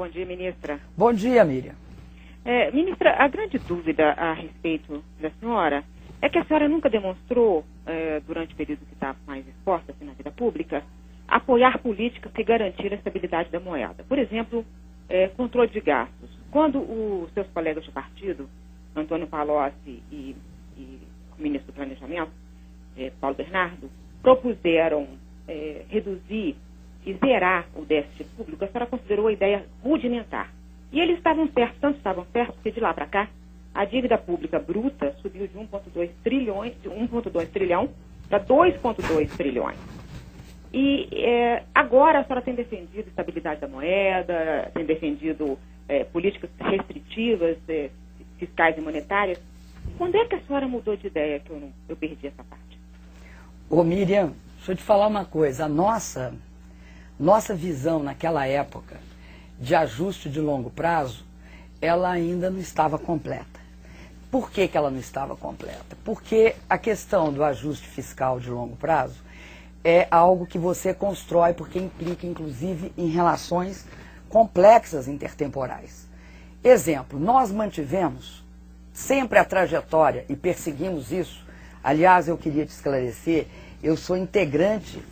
Bom dia, ministra. Bom dia, Miriam. Ministra, a grande dúvida a respeito da senhora é que a senhora nunca demonstrou, durante o período que está mais exposta assim, na vida pública, apoiar políticas que garantiram a estabilidade da moeda. Por exemplo, controle de gastos. Quando os seus colegas de partido, Antônio Palocci e o ministro do Planejamento, Paulo Bernardo, propuseram reduzir e zerar o déficit público, a senhora considerou a ideia rudimentar. E eles estavam certos, tanto estavam certos, que de lá para cá, a dívida pública bruta subiu de 1,2 trilhão para 2,2 trilhões. E agora a senhora tem defendido estabilidade da moeda, tem defendido políticas restritivas, fiscais e monetárias. Quando é que a senhora mudou de ideia que eu perdi essa parte? Ô Miriam, deixa eu te falar uma coisa. A nossa visão naquela época de ajuste de longo prazo, ela ainda não estava completa. Por que ela não estava completa? Porque a questão do ajuste fiscal de longo prazo é algo que você constrói porque implica, inclusive, em relações complexas intertemporais. Exemplo, nós mantivemos sempre a trajetória e perseguimos isso. Aliás, eu queria te esclarecer, eu sou integrante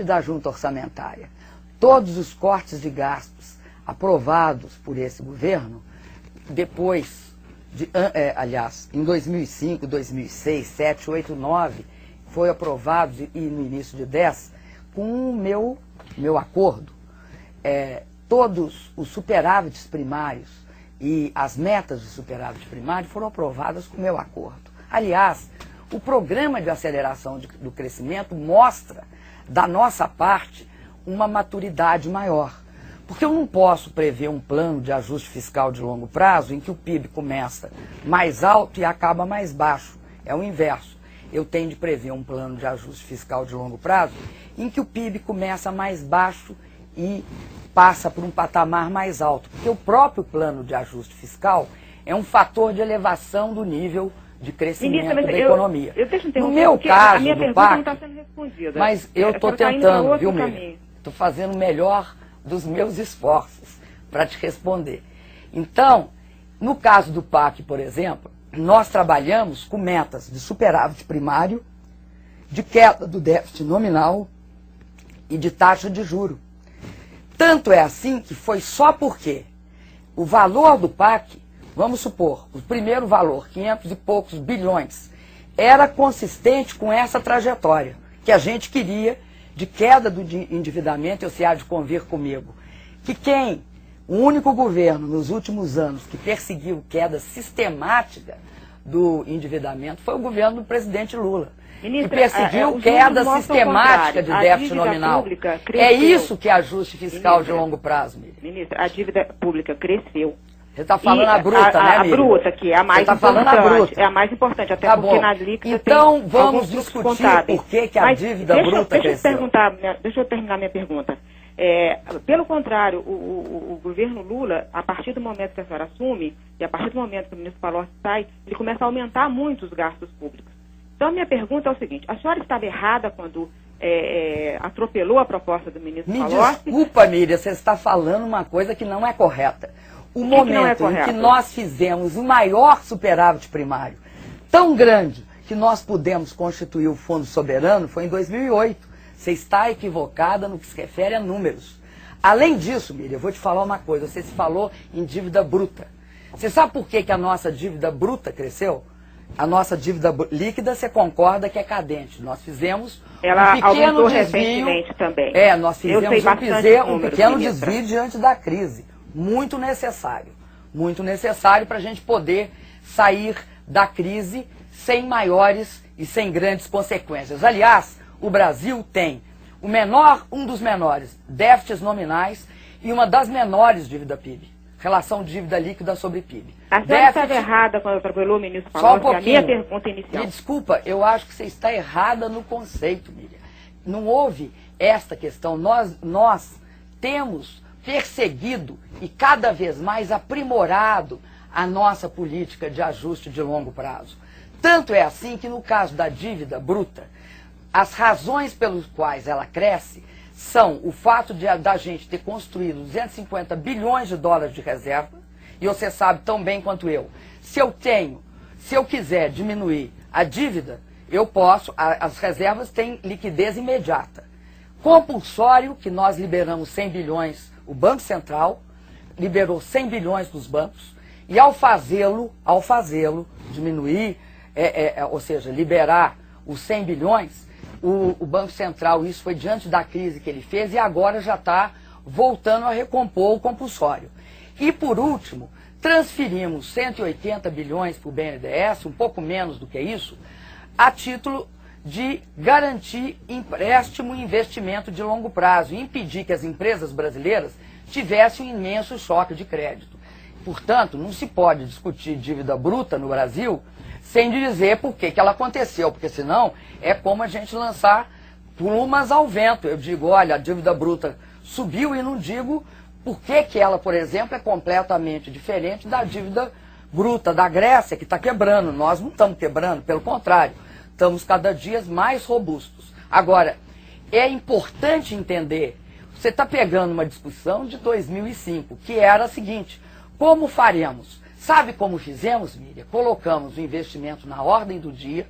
da junta orçamentária. Todos os cortes de gastos aprovados por esse governo, em 2005, 2006, 2007, 2008, 2009, foi aprovado, e no início de 2010, com o meu acordo. Todos os superávites primários e as metas do superávit primário foram aprovadas com o meu acordo. Aliás, o programa de aceleração do crescimento mostra, da nossa parte, uma maturidade maior. Porque eu não posso prever um plano de ajuste fiscal de longo prazo em que o PIB começa mais alto e acaba mais baixo. É o inverso. Eu tenho de prever um plano de ajuste fiscal de longo prazo em que o PIB começa mais baixo e passa por um patamar mais alto. Porque o próprio plano de ajuste fiscal é um fator de elevação do nível de crescimento da economia. No meu caso, do PAC, não está sendo respondida. Mas eu estou tentando, viu, Miriam? Estou fazendo o melhor dos meus esforços para te responder. Então, no caso do PAC, por exemplo, nós trabalhamos com metas de superávit primário, de queda do déficit nominal e de taxa de juro. Tanto é assim que foi só porque o valor do PAC, vamos supor, o primeiro valor, 500 e poucos bilhões, era consistente com essa trajetória que a gente queria de queda do endividamento, e você há de convir comigo, que o único governo nos últimos anos que perseguiu queda sistemática do endividamento foi o governo do presidente Lula. Ministra, que perseguiu queda sistemática de déficit nominal. É isso que é ajuste fiscal de longo prazo, Miriam. Ministra, a dívida pública cresceu. Você está falando a bruta, né, Miriam? A bruta, que é a mais importante. Você está falando a bruta. É a mais importante, até porque nas líquidas então, vamos discutir por que a dívida bruta cresceu. Deixa eu terminar minha pergunta. Pelo contrário, o governo Lula, a partir do momento que a senhora assume, e a partir do momento que o ministro Palocci sai, ele começa a aumentar muito os gastos públicos. Então, a minha pergunta é o seguinte, a senhora estava errada quando atropelou a proposta do ministro Palocci? Desculpa, Miriam, você está falando uma coisa que não é correta. O momento em que nós fizemos o maior superávit primário, tão grande que nós pudemos constituir o Fundo Soberano, foi em 2008. Você está equivocada no que se refere a números. Além disso, Miriam, eu vou te falar uma coisa. Você se falou em dívida bruta. Você sabe por que a nossa dívida bruta cresceu? A nossa dívida líquida, você concorda que é cadente. Nós fizemos um pequeno desvio. Também. Nós fizemos um pequeno desvio diante da crise. Muito necessário para a gente poder sair da crise sem maiores e sem grandes consequências. Aliás, o Brasil tem um dos menores déficits nominais e uma das menores dívida PIB, relação dívida líquida sobre PIB. A senhora estava errada quando atropelou o ministro Palocci, só um pouquinho. A minha pergunta inicial. Me desculpa, eu acho que você está errada no conceito, Miriam. Não houve esta questão. Nós temos perseguido e cada vez mais aprimorado a nossa política de ajuste de longo prazo. Tanto é assim que no caso da dívida bruta, as razões pelas quais ela cresce são o fato da gente ter construído 250 bilhões de dólares de reserva, e você sabe tão bem quanto eu, se eu quiser diminuir a dívida, eu posso, as reservas têm liquidez imediata. Compulsório, que nós liberamos 100 bilhões, o Banco Central liberou 100 bilhões dos bancos, e ao fazê-lo, diminuir, ou seja, liberar os 100 bilhões, o Banco Central, isso foi diante da crise que ele fez, e agora já está voltando a recompor o compulsório. E por último, transferimos 180 bilhões para o BNDES, um pouco menos do que isso, a título de garantir empréstimo e investimento de longo prazo e impedir que as empresas brasileiras tivessem um imenso choque de crédito. Portanto, não se pode discutir dívida bruta no Brasil sem dizer por que ela aconteceu, porque senão é como a gente lançar plumas ao vento. Eu digo, olha, a dívida bruta subiu e não digo por que ela, por exemplo, é completamente diferente da dívida bruta da Grécia, que está quebrando. Nós não estamos quebrando, pelo contrário, estamos cada dia mais robustos. Agora, é importante entender, você está pegando uma discussão de 2005, que era a seguinte, como faremos? Sabe como fizemos, Miriam? Colocamos o investimento na ordem do dia,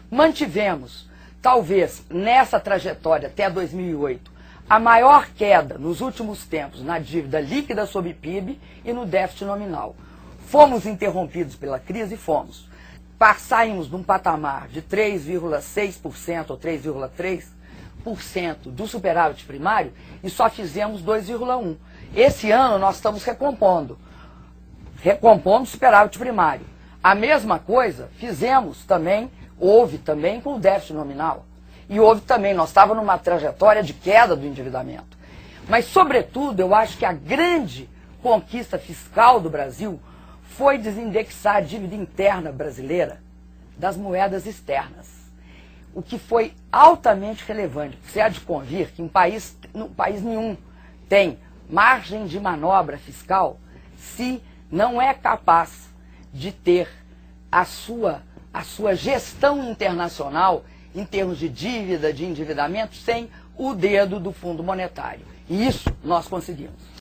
mantivemos, talvez, nessa trajetória até 2008, a maior queda nos últimos tempos na dívida líquida sobre PIB e no déficit nominal. Fomos interrompidos pela crise? Fomos. Saímos de um patamar de 3,6% ou 3,3% do superávit primário e só fizemos 2,1%. Esse ano nós estamos recompondo o superávit primário. A mesma coisa fizemos também, houve também com o déficit nominal. E houve também, nós estávamos numa trajetória de queda do endividamento. Mas, sobretudo, eu acho que a grande conquista fiscal do Brasil foi desindexar a dívida interna brasileira das moedas externas. O que foi altamente relevante. Você há de convir que um país nenhum tem margem de manobra fiscal se não é capaz de ter a sua gestão internacional em termos de dívida, de endividamento, sem o dedo do Fundo Monetário. E isso nós conseguimos.